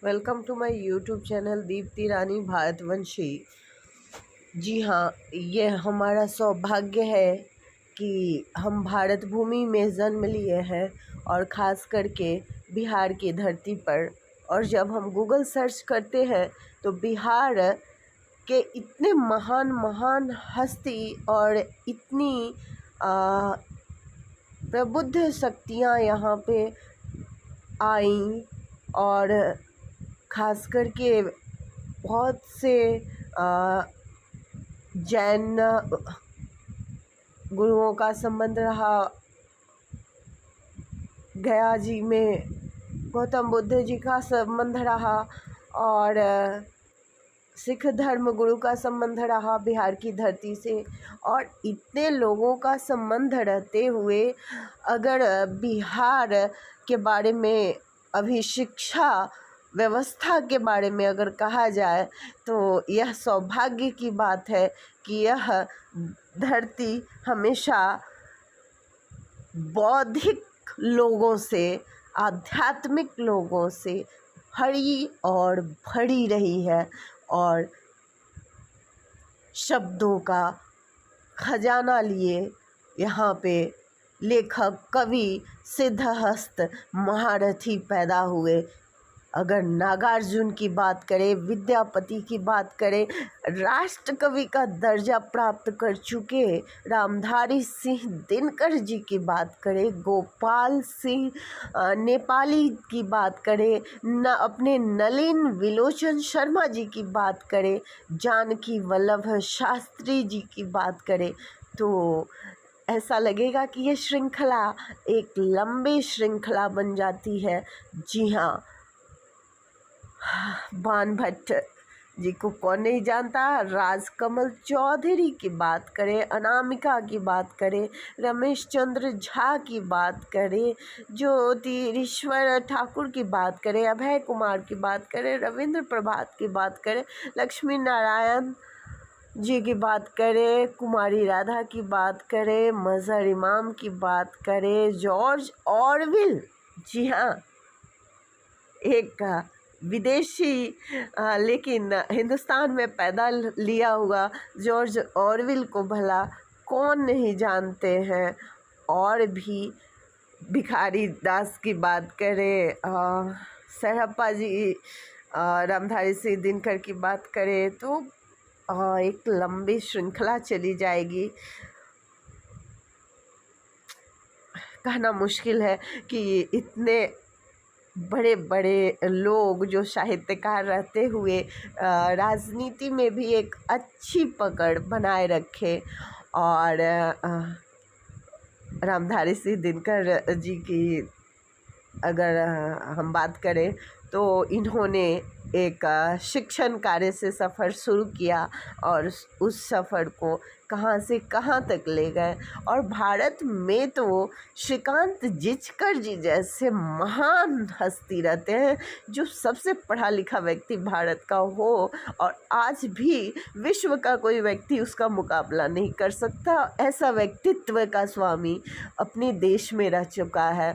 Welcome to my YouTube channel Dipti Rani Bharatvanshi. जी हाँ, ये हमारा सौभाग्य है कि हम भारत भूमि में जन्म लिए हैं और ख़ास करके बिहार की धरती पर। और जब हम गूगल सर्च करते हैं तो बिहार के इतने महान महान हस्ती और इतनी प्रबुद्ध शक्तियाँ यहाँ पे आईं और ख़ास करके बहुत से जैन गुरुओं का संबंध रहा। गया जी में गौतम बुद्ध जी का संबंध रहा और सिख धर्म गुरु का संबंध रहा बिहार की धरती से। और इतने लोगों का संबंध रहते हुए अगर बिहार के बारे में अभी शिक्षा व्यवस्था के बारे में अगर कहा जाए तो यह सौभाग्य की बात है कि यह धरती हमेशा बौद्धिक लोगों से, आध्यात्मिक लोगों से भरी और भरी रही है और शब्दों का खजाना लिए यहाँ पे लेखक, कवि, सिद्धहस्त, महारथी पैदा हुए। अगर नागार्जुन की बात करें, विद्यापति की बात करें, राष्ट्र कवि का दर्जा प्राप्त कर चुके रामधारी सिंह दिनकर जी की बात करें, गोपाल सिंह नेपाली की बात करें, अपने नलिन विलोचन शर्मा जी की बात करें, जानकी वल्लभ शास्त्री जी की बात करें, तो ऐसा लगेगा कि ये श्रृंखला एक लंबी श्रृंखला बन जाती है। जी हाँ, बाण भट्ट जी को कौन नहीं जानता। राजकमल चौधरी की बात करें, अनामिका की बात करें, रमेश चंद्र झा की बात करें, ज्योतिरीश्वर ठाकुर की बात करें, अभय कुमार की बात करें, रविंद्र प्रभात की बात करें, लक्ष्मी नारायण जी की बात करें, कुमारी राधा की बात करें, मजहर इमाम की बात करें, जॉर्ज ऑरवेल, जी हाँ, एक विदेशी लेकिन हिंदुस्तान में पैदा लिया हुआ जॉर्ज ऑरवेल को भला कौन नहीं जानते हैं। और भी भिखारी दास की बात करें, सरहप्पा जी, रामधारी सिंह दिनकर की बात करें तो एक लंबी श्रृंखला चली जाएगी। कहना मुश्किल है कि इतने बड़े बड़े लोग जो साहित्यकार रहते हुए राजनीति में भी एक अच्छी पकड़ बनाए रखे। और रामधारी सिंह दिनकर जी की अगर हम बात करें तो इन्होंने एक शिक्षण कार्य से सफ़र शुरू किया और उस सफ़र को कहाँ से कहाँ तक ले गए। और भारत में तो श्रीकांत जिचकर जी जैसे महान हस्ती रहते हैं जो सबसे पढ़ा लिखा व्यक्ति भारत का हो और आज भी विश्व का कोई व्यक्ति उसका मुकाबला नहीं कर सकता। ऐसा व्यक्तित्व का स्वामी अपने देश में रह चुका है।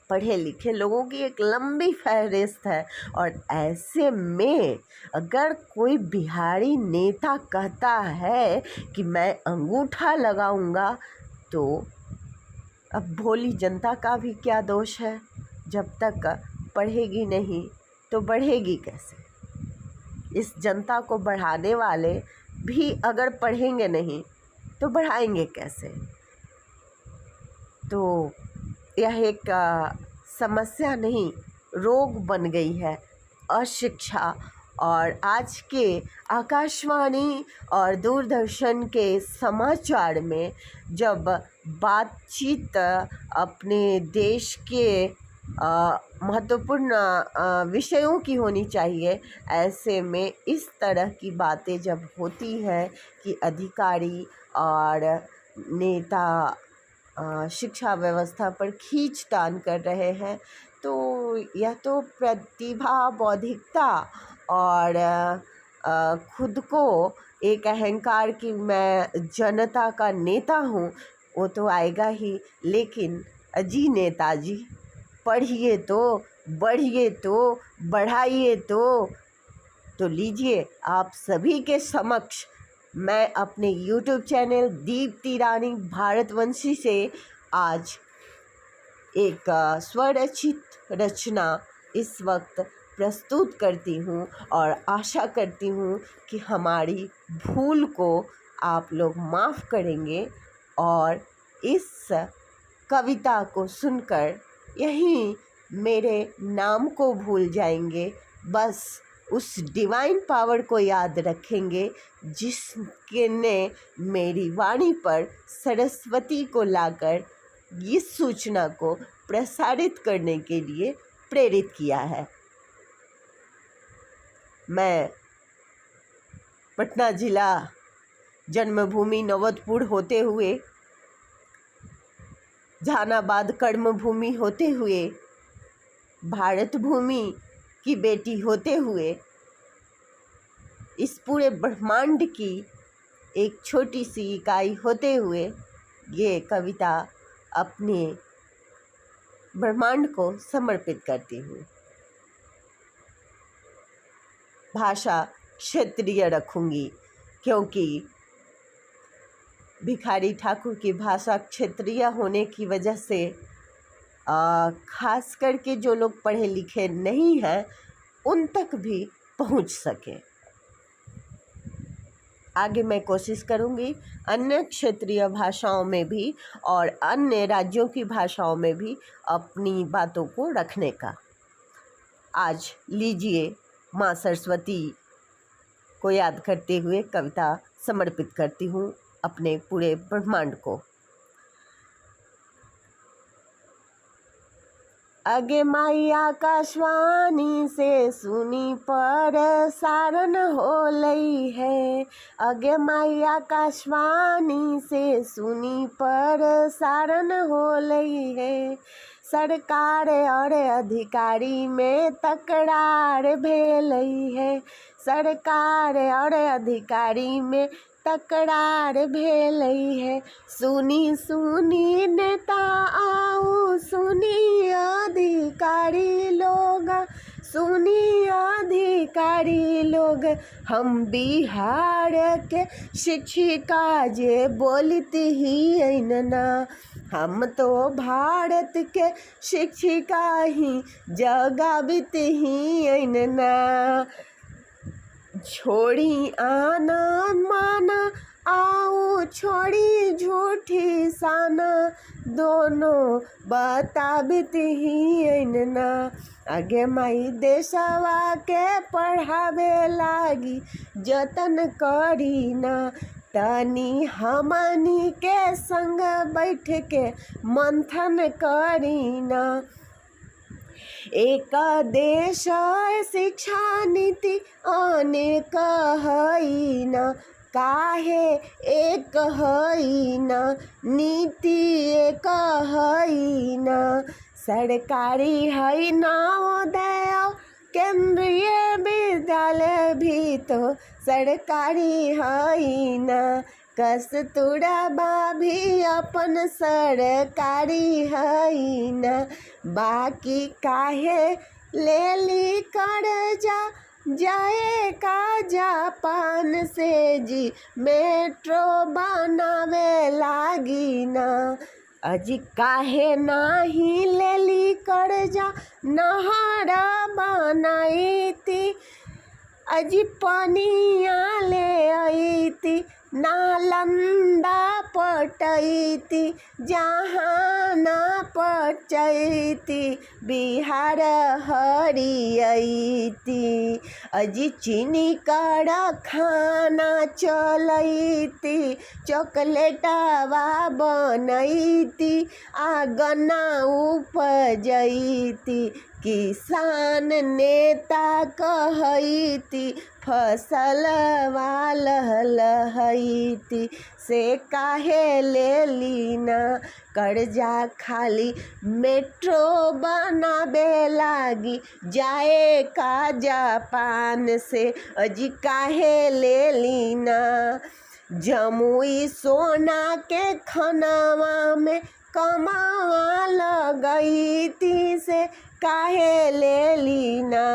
पढ़े लिखे लोगों की एक लंबी फहरिस्त है और ऐसे में अगर कोई बिहारी नेता कहता है कि मैं अंगूठा लगाऊंगा तो अब भोली जनता का भी क्या दोष है। जब तक पढ़ेगी नहीं तो बढ़ेगी कैसे। इस जनता को बढ़ाने वाले भी अगर पढ़ेंगे नहीं तो बढ़ाएंगे कैसे। तो यह एक समस्या नहीं, रोग बन गई है अशिक्षा। और आज के आकाशवाणी और दूरदर्शन के समाचार में जब बातचीत अपने देश के महत्वपूर्ण विषयों की होनी चाहिए, ऐसे में इस तरह की बातें जब होती हैं कि अधिकारी और नेता शिक्षा व्यवस्था पर खींचतान कर रहे हैं तो यह तो प्रतिभा, बौद्धिकता और खुद को एक अहंकार कि मैं जनता का नेता हूँ वो तो आएगा ही। लेकिन जी नेताजी पढ़िए तो बढ़िए तो, बढ़ाइए तो लीजिए आप सभी के समक्ष मैं अपने YouTube चैनल दीप्ति रानी भारतवंशी से आज एक स्वरचित रचना इस वक्त प्रस्तुत करती हूँ और आशा करती हूँ कि हमारी भूल को आप लोग माफ़ करेंगे और इस कविता को सुनकर यहीं मेरे नाम को भूल जाएंगे, बस उस डिवाइन पावर को याद रखेंगे जिसके ने मेरी वाणी पर सरस्वती को लाकर इस सूचना को प्रसारित करने के लिए प्रेरित किया है। मैं पटना जिला जन्मभूमि नवतपुर होते हुए, जहानाबाद कर्मभूमि होते हुए, भारत भूमि की बेटी होते हुए, इस पूरे ब्रह्मांड की एक छोटी सी इकाई होते हुए ये कविता अपने ब्रह्मांड को समर्पित करती हूँ। भाषा क्षेत्रीय रखूँगी क्योंकि भिखारी ठाकुर की भाषा क्षेत्रीय होने की वजह से खास करके जो लोग पढ़े लिखे नहीं हैं उन तक भी पहुंच सके। आगे मैं कोशिश करूंगी अन्य क्षेत्रीय भाषाओं में भी और अन्य राज्यों की भाषाओं में भी अपनी बातों को रखने का। आज लीजिए माँ सरस्वती को याद करते हुए कविता समर्पित करती हूँ अपने पूरे ब्रह्मांड को। अगे माई आकाशवाणी से सुनी प्रसारण हो लई है, अगे माई आकाशवाणी से सुनी प्रसारण हो लई है। सरकार और अधिकारी में तकरार भेलई है, सरकार और अधिकारी में तकरार भेलई है। सुनी सुनी नेता आओ, सुनी अधिकारी लोग, सुनी अधिकारी लोग, हम बिहार के शिक्षिका जे बोलती ही ऐनना, हम तो भारत के शिक्षिका ही जगावित ही ऐनना। छोड़ी आना माना आओ, छोड़ी झूठी साना, दोनों बताबित ही ऐनना। आगे माई देशवा के पढ़ावे लागी जतन करी ना, तनी हमनी के संग बैठ के मंथन करी ना। एक देश शिक्षा नीति अनेक हई न, काहे एक हई न, नीति एक हई न। सरकारी हई नवोदय केंद्रीय विद्यालय भी तो सरकारी हई न, कस्तूरबा भी अपन सरकारी हई न। बाकी काहे लेली कर्जा जाए का जापान से जी मेट्रो बनावे लागी ना। अजी काहे नाही लेली कर्जा नहर बनाई थी, अजी पनिया ले आई थी, नालंदा पटैती जहाँ ना पचैती बिहार हरियती। अजी चीनी कड़ा खाना चलैती, चॉकलेटवा बनैती, आगना उपजैती, किसान नेता कहैती, फसलवा लहलहैती। से काहे लेली ना कर्जा खाली मेट्रो बनाबे लागी जाए का जापान से, अजी काहे लेली ना। जमुई सोना के खनवा में कमावा लगैती, से काहे ले लीना।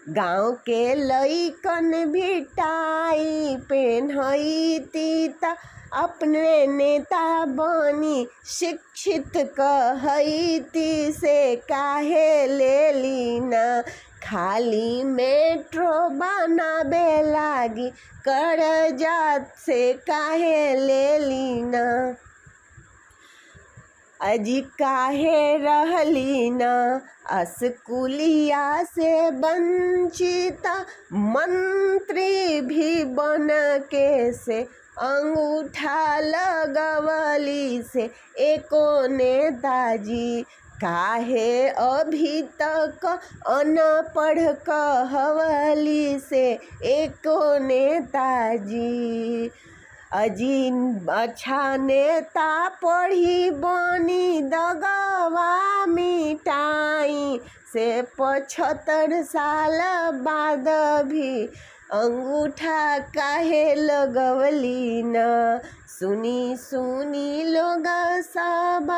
गाँव के लइकन भी टाई पेन्हैती त अपने नेता बनी शिक्षित कहैती से काहे ले लीना। खाली मेट्रो बनाबे लागी कर्जा से काहे ले लीना। अजी काहे रहली न स्कूलिया से वंचित, मंत्री भी बन के से अंगूठा लगवली से एको नेताजी। काहे अभी तक अनपढ़ कहवली से एको नेताजी। अजी अच्छा नेता पढ़ी बनी दगवा मिटाई से 75 साल बाद भी अंगूठा काहे लगवली न। सुनी सुनी लोग सब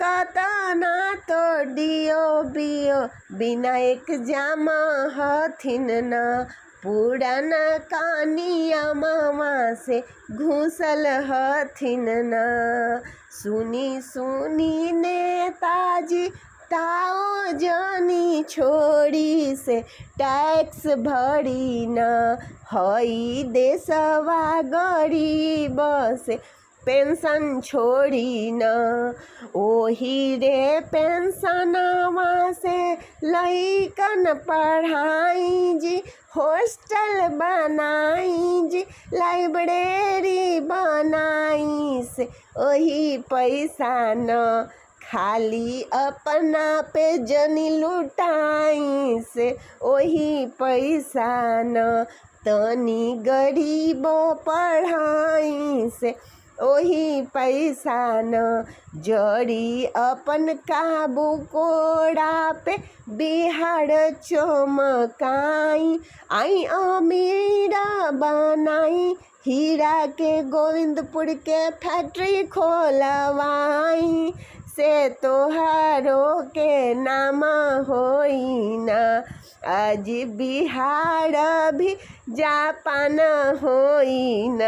कतना तो डियो बियो बिना एग्जाम हथिन न। पुराना कानिया मामा से घूसल हथिन न। सुनी सुनी नेताजी ताओ जानी छोड़ी से टैक्स भरी न। हई देशवा गरीब से पेंशन छोड़ी न। ओही रे पेंशनवा से लइकन पढ़ाई जी, हॉस्टल बनाई जी, लाइब्रेरी बनाई से ओही पैसा न। खाली अपना पे जनी लुटाई से ओही पैसा न। तनी गरीब पढ़ाई से ओही पैसा न। जड़ी अपन काबू कोड़ा पे बिहार चमकाई। आई अमीरा बनाई हीरा के गोविंदपुर के फैक्ट्री खोलवाई से तोहारो के नाम होई ना। आज बिहार भी जापान होई न।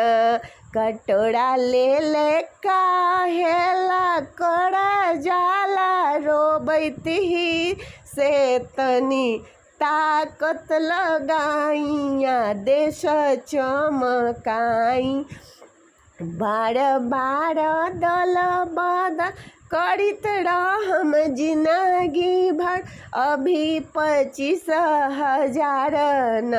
कटोरा ले ले काहेला कड़ा जाला रोबैती से तनी ताकत लगाइया देश चमकाई। बार बार दल बदल करित रहम जिंदगी भर अभी 25,000 न।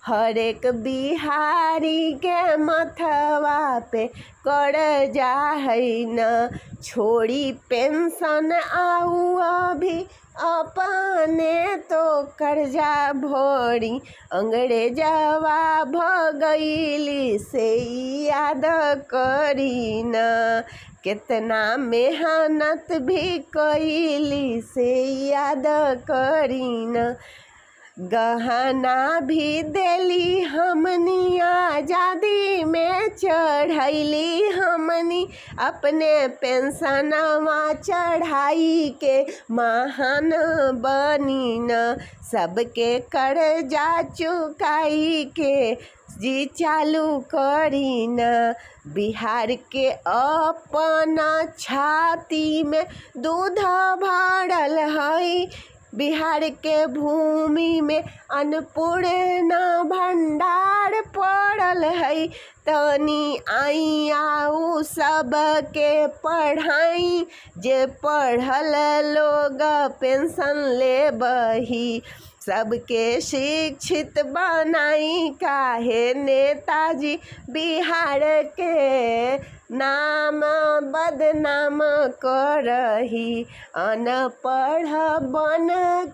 हर एक बिहारी के मथवा पे कर्जा है न। छोड़ी पेंशन आऊ अभी अपने तो कर्जा भोरी। अंग्रेजवा भगैली से याद करी न। कितना मेहनत भी कैली से याद करी न। गहना भी देली हमनी आज़ादी में चढ़ैली हमनी अपने पेंशनवा चढ़ाई के महान बनी न। सबके कर्जा चुकाई के जी चालू करी न। बिहार के अपना छाती में दूध भरल है। बिहार के भूमि में अन्नपूर्णा भंडार पड़ल है। तनी आई आऊ सबके पढ़ाई जे पढ़ल लोग पेंशन लेबही। सबके शिक्षित बनाई काहे नेताजी बिहार के नाम बदनाम करही। अनपढ़ बन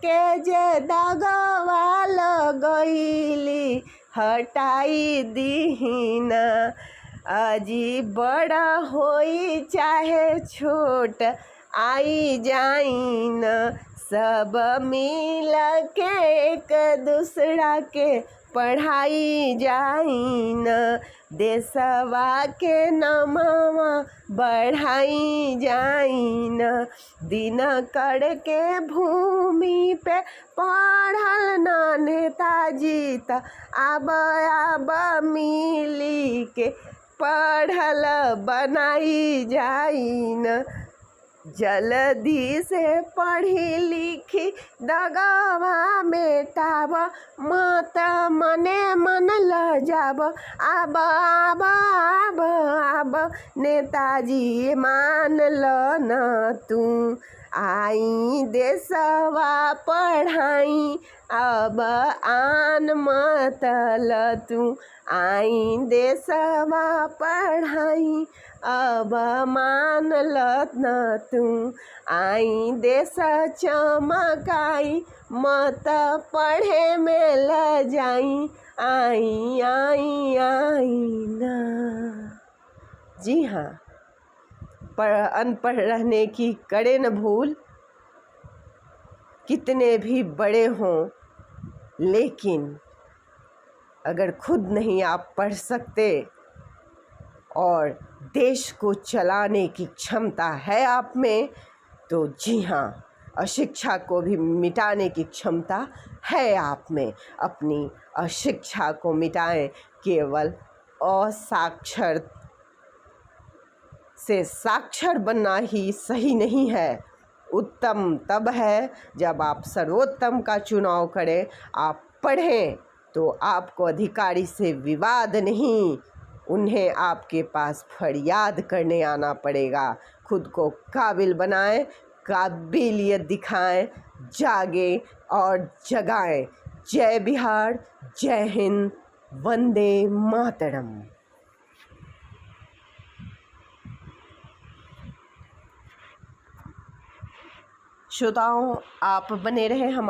के जे दगवा लगैली हटाई दीहिन। अजी बड़ा होई चाहे छोट आई जाइन सब मिल के एक दूसरा के पढ़ाई जाइन, देशवा के नामवा बढ़ाई जाइन। दिन कर के भूमि पे पढ़ल ना नेताजी त अब मिली के पढ़ल बनाई जाइन। जल्दी से पढ़ी लिखी दगवा मेटाब, मत मने मन ल जाब। अब नेताजी मान ल न तू, आई देशवा पढ़ाई अब आन मत ल तू। आई देशवा पढ़ाई अब मान ल न तू। आई देश चमकाई मत पढ़े में ल जाई। आई आई आई ना। जी हाँ, अनपढ़ रहने की करे न भूल, कितने भी बड़े हों, लेकिन अगर खुद नहीं आप पढ़ सकते और देश को चलाने की क्षमता है आप में, तो जी हाँ, अशिक्षा को भी मिटाने की क्षमता है आप में। अपनी अशिक्षा को मिटाएं। केवल असाक्षर से साक्षर बनना ही सही नहीं है। उत्तम तब है जब आप सर्वोत्तम का चुनाव करें। आप पढ़ें तो आपको अधिकारी से विवाद नहीं, उन्हें आपके पास फरियाद करने आना पड़ेगा। खुद को काबिल बनाएं, काबिलियत दिखाएं, जागें और जगाएं। जय बिहार, जय हिंद, वंदे मातरम। श्रोताओं, आप बने रहे हमारे